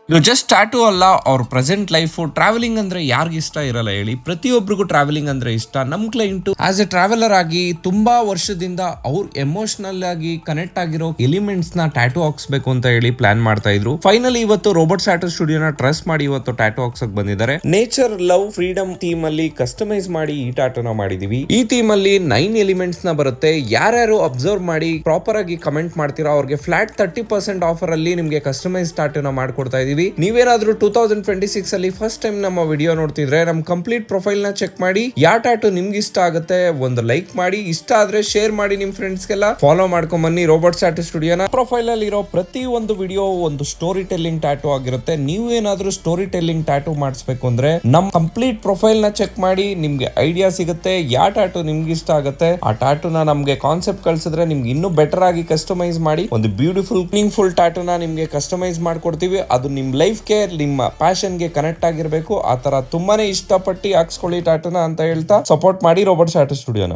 ಇದು just tattoo ಅಲ್ಲ, ಅವ್ರ ಪ್ರೆಸೆಂಟ್ ಲೈಫ್. ಟ್ರಾವೆಲಿಂಗ್ ಅಂದ್ರೆ ಯಾರಿಗ ಇಷ್ಟ ಇರಲ್ಲ ಹೇಳಿ? ಪ್ರತಿಯೊಬ್ಬರಿಗೂ ಟ್ರಾವೆಲಿಂಗ್ ಅಂದ್ರೆ ಇಷ್ಟ. ನಮ್ ಕ್ಲೈಂಟ್ ಆಸ್ ಎ ಟ್ರಾವೆಲರ್ ಆಗಿ ತುಂಬಾ ವರ್ಷದಿಂದ ಅವ್ರ ಎಮೋಷನಲ್ ಆಗಿ ಕನೆಕ್ಟ್ ಆಗಿರೋ ಎಲಿಮೆಂಟ್ಸ್ ನ ಟ್ಯಾಟೂ ಹಾಕ್ಸ್ಬೇಕು ಅಂತ ಹೇಳಿ ಪ್ಲಾನ್ ಮಾಡ್ತಾ ಇದ್ರು. ಫೈನಲಿ ಇವತ್ತು ರೋಬೋಟ್ ಟ್ಯಾಟೂ ಸ್ಟುಡಿಯೋನ ಟ್ರಸ್ಟ್ ಮಾಡಿ ಇವತ್ತು ಟ್ಯಾಟೂ ಹಾಕ್ಸಕ್ ಬಂದಿದ್ದಾರೆ. ನೇಚರ್, ಲವ್, ಫ್ರೀಡಮ್ ಥೀಮ್ ಅಲ್ಲಿ ಕಸ್ಟಮೈಸ್ ಮಾಡಿ ಈ ಟ್ಯಾಟೂನ ಮಾಡಿದೀವಿ. ಈ ಥೀಮ್ ಅಲ್ಲಿ 9 ಎಲಿಮೆಂಟ್ಸ್ ನ ಬರುತ್ತೆ. ಯಾರ್ಯಾರು ಅಬ್ಸರ್ವ್ ಮಾಡಿ ಪ್ರಾಪರ್ ಆಗಿ ಕಮೆಂಟ್ ಮಾಡ್ತೀರಾ ಅವ್ರಿಗೆ ಫ್ಲಾಟ್ 30% ಆಫರ್ ಅಲ್ಲಿ ನಿಮ್ಗೆ ಕಸ್ಟಮೈಸ್ ಟ್ಯಾಟೂನ ಮಾಡ್ಕೊಡ್ತಾ ಇದೀವಿ. ನೀವೇನಾದ್ರೂ 2026 ಅಲ್ಲಿ ಫಸ್ಟ್ ಟೈಮ್ ನಮ್ಮ ವಿಡಿಯೋ ನೋಡ್ತಿದ್ರೆ ನಮ್ ಕಂಪ್ಲೀಟ್ ಪ್ರೊಫೈಲ್ ನ ಚೆಕ್ ಮಾಡಿ. ಯಾವ ಟ್ಯಾಟೂ ನಿಮ್ಗೆ ಇಷ್ಟ ಆಗುತ್ತೆ ಒಂದು ಲೈಕ್ ಮಾಡಿ, ಇಷ್ಟ ಆದ್ರೆ ಶೇರ್ ಮಾಡಿ, ನಿಮ್ ಫ್ರೆಂಡ್ಸ್ ಗೆಲ್ಲ ಫಾಲೋ ಮಾಡ್ಕೊಂಡ್ ಬನ್ನಿ ರೋಬೋಟ್ ಟ್ಯಾಟೂ ಸ್ಟುಡಿಯೋನ. ಪ್ರೊಫೈಲ್ ಅಲ್ಲಿ ಇರೋ ಪ್ರತಿ ಒಂದು ವಿಡಿಯೋ ಒಂದು ಸ್ಟೋರಿ ಟೆಲ್ಲಿಂಗ್ ಟ್ಯಾಟೂ ಆಗಿರುತ್ತೆ. ನೀವು ಏನಾದ್ರೂ ಸ್ಟೋರಿ ಟೆಲ್ಲಿಂಗ್ ಟ್ಯಾಟೂ ಮಾಡಿಸ್ಬೇಕು ಅಂದ್ರೆ ನಮ್ ಕಂಪ್ಲೀಟ್ ಪ್ರೊಫೈಲ್ ನ ಚೆಕ್ ಮಾಡಿ, ನಿಮ್ಗೆ ಐಡಿಯಾ ಸಿಗುತ್ತೆ ಯಾವ ಟ್ಯಾಟೂ ನಿಮ್ಗೆ ಇಷ್ಟ ಆಗುತ್ತೆ. ಆ ಟ್ಯಾಟೂನ ನಮ್ಗೆ ಕಾನ್ಸೆಪ್ಟ್ ಕಳ್ಸಿದ್ರೆ ನಿಮ್ಗೆ ಇನ್ನೂ ಬೆಟರ್ ಆಗಿ ಕಸ್ಟಮೈಸ್ ಮಾಡಿ ಒಂದು ಬ್ಯೂಟಿಫುಲ್ ಮೀನಿಂಗ್ಫುಲ್ ಟ್ಯಾಟೂನ ನಿಮ್ಗೆ ಕಸ್ಟಮೈಸ್ ಮಾಡ್ಕೊಡ್ತೀವಿ. ಅದು ನಿಮ್ ಲೈಫ್ಗೆ, ನಿಮ್ಮ ಪ್ಯಾಷನ್ಗೆ ಕನೆಕ್ಟ್ ಆಗಿರ್ಬೇಕು. ಆ ತರ ತುಂಬಾನೇ ಇಷ್ಟಪಟ್ಟು ಹಾಕ್ಸ್ಕೊಳ್ಳಿ ಟ್ಯಾಟೂನ ಅಂತ ಹೇಳ್ತಾ ಸಪೋರ್ಟ್ ಮಾಡಿ ರೋಬೋಟ್ ಟ್ಯಾಟೂ ಸ್ಟುಡಿಯೋನ.